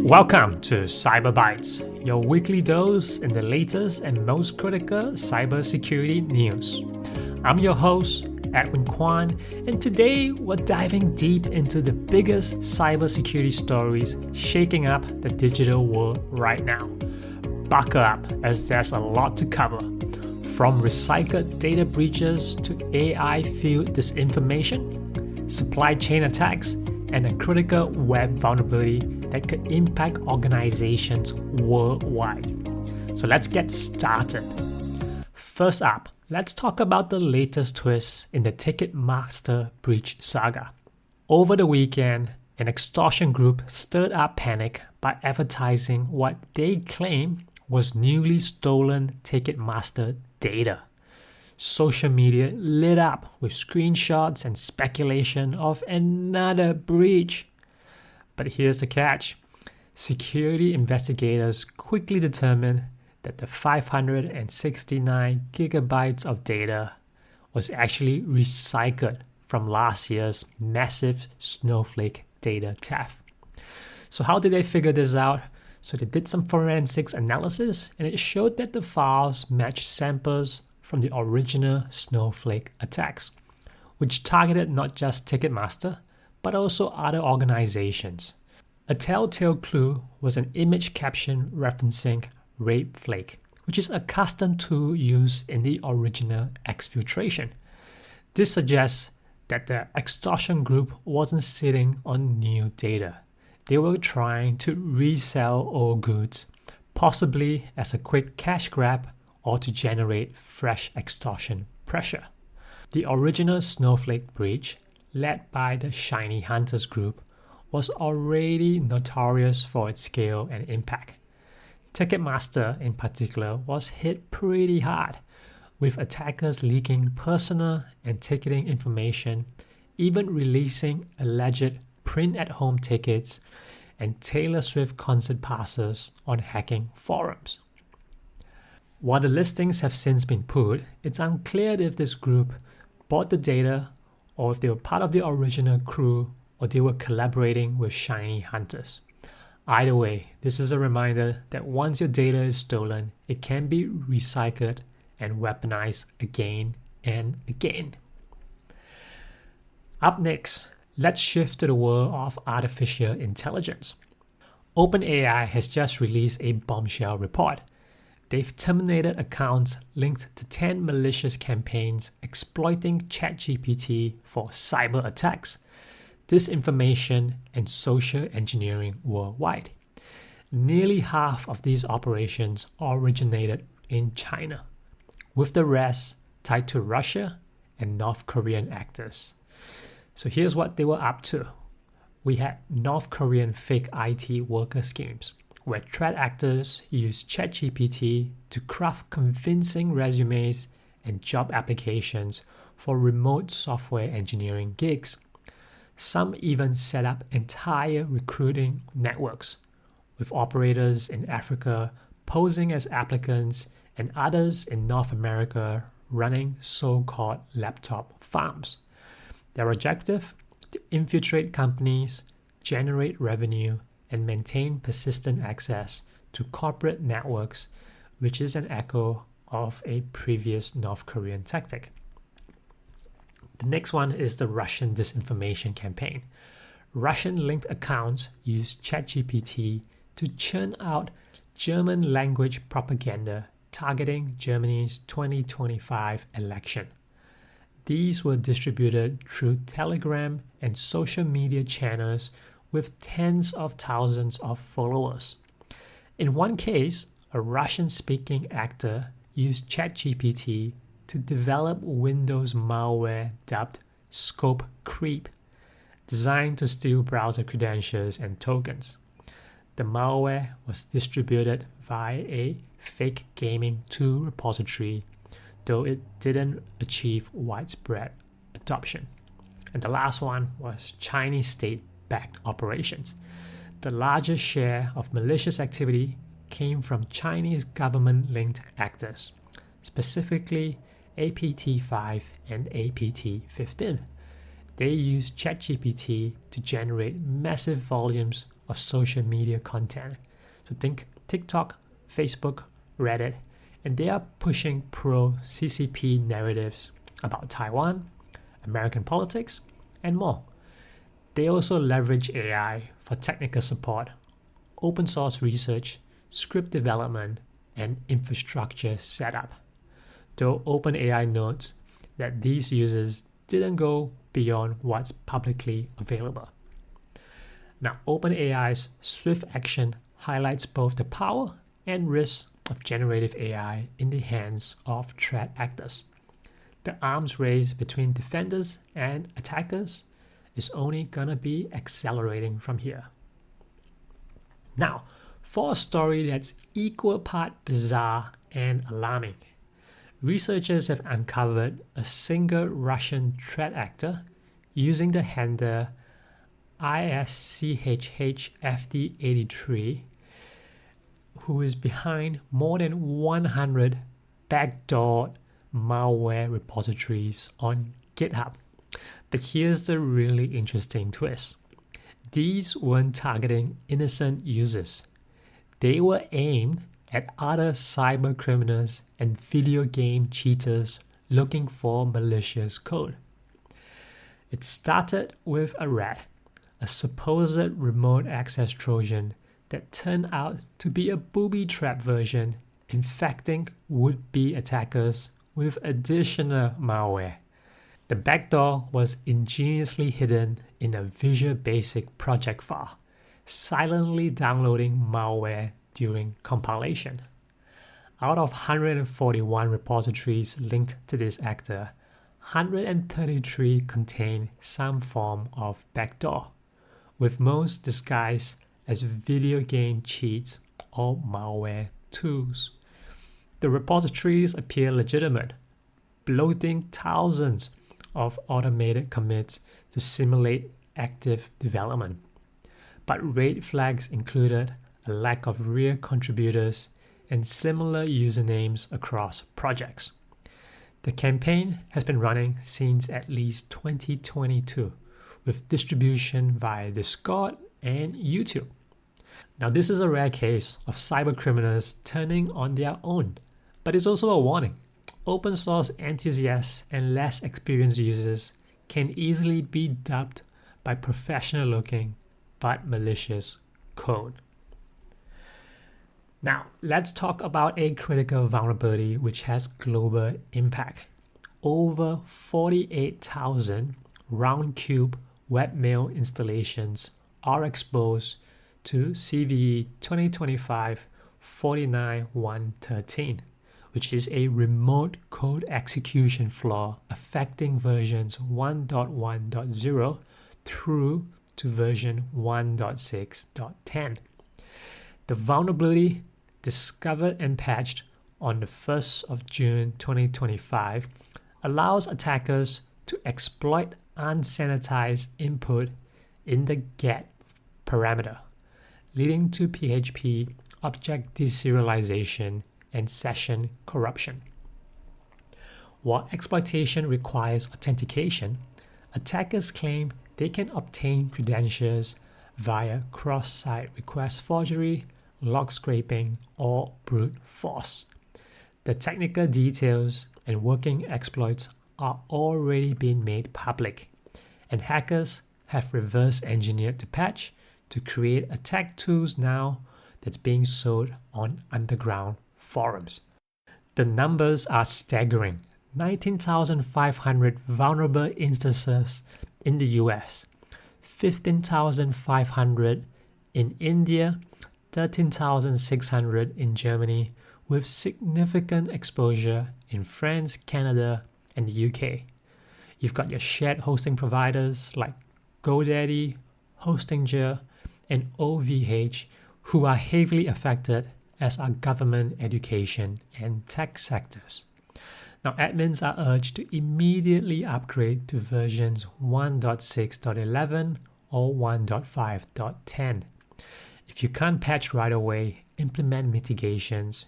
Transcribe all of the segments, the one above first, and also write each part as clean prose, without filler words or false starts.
Welcome to Cyber Bytes, your weekly dose in the latest and most critical cybersecurity news. I'm your host, Edwin Kwan, and today we're diving deep into the biggest cybersecurity stories shaking up the digital world right now. Buckle up, as there's a lot to cover, from recycled data breaches to AI-fueled disinformation, supply chain attacks, and a critical web vulnerability that could impact organizations worldwide. So let's get started. First up, let's talk about the latest twist in the Ticketmaster breach saga. Over the weekend, an extortion group stirred up panic by advertising what they claim was newly stolen Ticketmaster data. Social media lit up with screenshots and speculation of another breach. But here's the catch. Security investigators quickly determined that the 569 gigabytes of data was actually recycled from last year's massive Snowflake data theft. So how did they figure this out? So they did some forensics analysis, and it showed that the files matched samples from the original Snowflake attacks, which targeted not just Ticketmaster, but also other organizations. A telltale clue was an image caption referencing RapeFlake, which is a custom tool used in the original exfiltration. This suggests that the extortion group wasn't sitting on new data. They were trying to resell old goods, possibly as a quick cash grab or to generate fresh extortion pressure. The original Snowflake breach, led by the Shiny Hunters group, was already notorious for its scale and impact. Ticketmaster, in particular, was hit pretty hard, with attackers leaking personal and ticketing information, even releasing alleged print-at-home tickets and Taylor Swift concert passes on hacking forums. While the listings have since been pulled, it's unclear if this group bought the data or if they were part of the original crew or they were collaborating with Shiny Hunters. Either way, this is a reminder that once your data is stolen, it can be recycled and weaponized again and again. Up next, let's shift to the world of artificial intelligence. OpenAI has just released a bombshell report. They've terminated accounts linked to 10 malicious campaigns exploiting ChatGPT for cyber attacks, disinformation, and social engineering worldwide. Nearly half of these operations originated in China, with the rest tied to Russia and North Korean actors. So here's what they were up to. We had North Korean fake IT worker schemes, where threat actors use ChatGPT to craft convincing resumes and job applications for remote software engineering gigs. Some even set up entire recruiting networks, with operators in Africa posing as applicants and others in North America running so-called laptop farms. Their objective? To infiltrate companies, generate revenue, and maintain persistent access to corporate networks, which is an echo of a previous North Korean tactic. The next one is the Russian disinformation campaign. Russian-linked accounts use ChatGPT to churn out German language propaganda targeting Germany's 2025 election. These were distributed through Telegram and social media channels with tens of thousands of followers. In one case, a Russian-speaking actor used ChatGPT to develop Windows malware dubbed Scope Creep, designed to steal browser credentials and tokens. The malware was distributed via a fake gaming tool repository, though it didn't achieve widespread adoption. And the last one was Chinese state-backed operations. The largest share of malicious activity came from Chinese government-linked actors, specifically APT5 and APT15. They use ChatGPT to generate massive volumes of social media content. So think TikTok, Facebook, Reddit, and they are pushing pro-CCP narratives about Taiwan, American politics, and more. They also leverage AI for technical support, open source research, script development, and infrastructure setup. Though OpenAI notes that these users didn't go beyond what's publicly available. Now, OpenAI's swift action highlights both the power and risks of generative AI in the hands of threat actors. The arms race between defenders and attackers is only gonna be accelerating from here. Now, for a story that's equal part bizarre and alarming, researchers have uncovered a single Russian threat actor using the handle ISCHHFD83, who is behind more than 100 backdoor malware repositories on GitHub. But here's the really interesting twist. These weren't targeting innocent users. They were aimed at other cyber criminals and video game cheaters looking for malicious code. It started with a rat, a supposed remote access Trojan that turned out to be a booby-trap version, infecting would-be attackers with additional malware. The backdoor was ingeniously hidden in a Visual Basic project file, silently downloading malware during compilation. Out of 141 repositories linked to this actor, 133 contain some form of backdoor, with most disguised as video game cheats or malware tools. The repositories appear legitimate, bloating thousands of automated commits to simulate active development. But red flags included a lack of real contributors and similar usernames across projects. The campaign has been running since at least 2022, with distribution via Discord and YouTube. Now, this is a rare case of cyber criminals turning on their own, but it's also a warning. Open source enthusiasts and less experienced users can easily be duped by professional-looking but malicious code. Now, let's talk about a critical vulnerability which has global impact. Over 48,000 Roundcube webmail installations are exposed to CVE 2025-49113, which is a remote code execution flaw affecting versions 1.1.0 through to version 1.6.10. The vulnerability, discovered and patched on the 1st of June 2025, allows attackers to exploit unsanitized input in the GET parameter, leading to PHP object deserialization and session corruption. While exploitation requires authentication, attackers claim they can obtain credentials via cross-site request forgery, log scraping, or brute force. The technical details and working exploits are already being made public, and hackers have reverse engineered the patch to create attack tools now that's being sold on underground forums. The numbers are staggering. 19,500 vulnerable instances in the US, 15,500 in India, 13,600 in Germany, with significant exposure in France, Canada, and the UK. You've got your shared hosting providers like GoDaddy, Hostinger, and OVH, who are heavily affected, as are government, education, and tech sectors. Now, admins are urged to immediately upgrade to versions 1.6.11 or 1.5.10. If you can't patch right away, implement mitigations,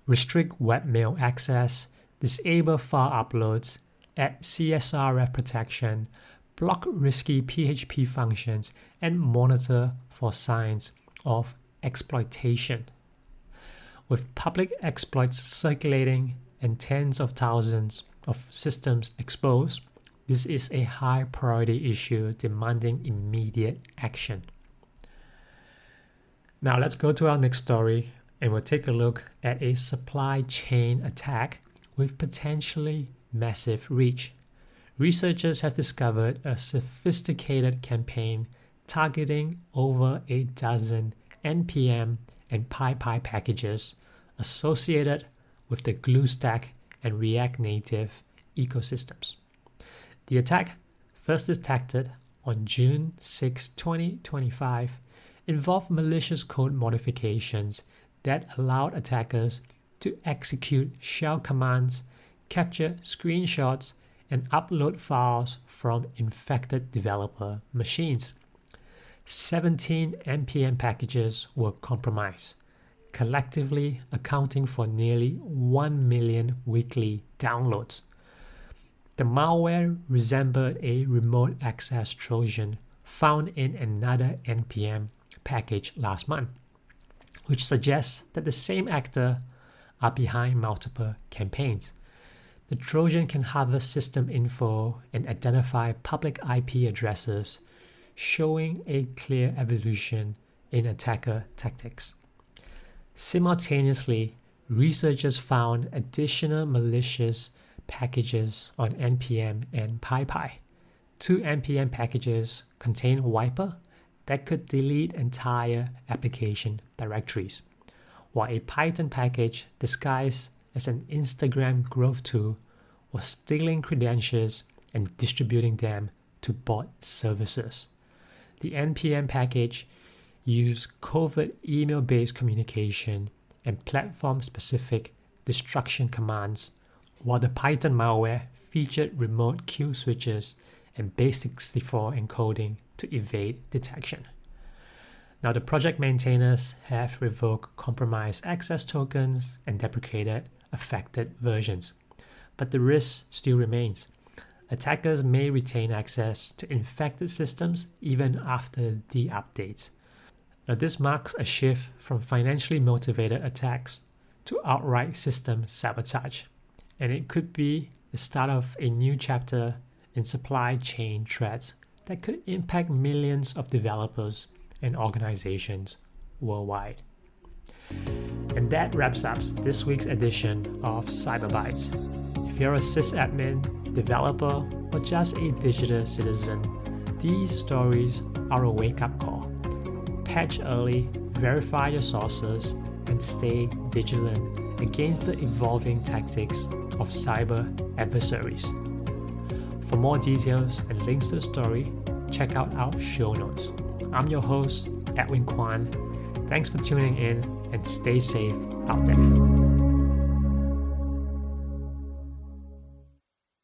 restrict webmail access, disable file uploads, add CSRF protection, block risky PHP functions, and monitor for signs of exploitation. With public exploits circulating and tens of thousands of systems exposed, this is a high priority issue demanding immediate action. Now let's go to our next story, and we'll take a look at a supply chain attack with potentially massive reach. Researchers have discovered a sophisticated campaign targeting over a dozen NPM and PyPI packages associated with the GlueStack and React Native ecosystems. The attack, first detected on June 6, 2025, involved malicious code modifications that allowed attackers to execute shell commands, capture screenshots, and upload files from infected developer machines. 17 NPM packages were compromised, collectively accounting for nearly 1 million weekly downloads. The malware resembled a remote access Trojan found in another NPM package last month, which suggests that the same actor are behind multiple campaigns. The Trojan can harvest system info and identify public IP addresses, showing a clear evolution in attacker tactics. Simultaneously, researchers found additional malicious packages on NPM and PyPI. 2 NPM packages contain Wiper that could delete entire application directories, while a Python package disguised as an Instagram growth tool was stealing credentials and distributing them to bot services. The NPM package used covert email-based communication and platform-specific destruction commands, while the Python malware featured remote kill switches and base64 encoding to evade detection. Now, the project maintainers have revoked compromised access tokens and deprecated affected versions, but the risk still remains. Attackers may retain access to infected systems even after the updates. Now, this marks a shift from financially motivated attacks to outright system sabotage, and it could be the start of a new chapter in supply chain threats that could impact millions of developers and organizations worldwide. And that wraps up this week's edition of Cyberbytes. If you're a sysadmin, developer, or just a digital citizen, these stories are a wake-up call. Patch early, verify your sources, and stay vigilant against the evolving tactics of cyber adversaries. For more details and links to the story, check out our show notes. I'm your host, Edwin Kwan. Thanks for tuning in and stay safe out there.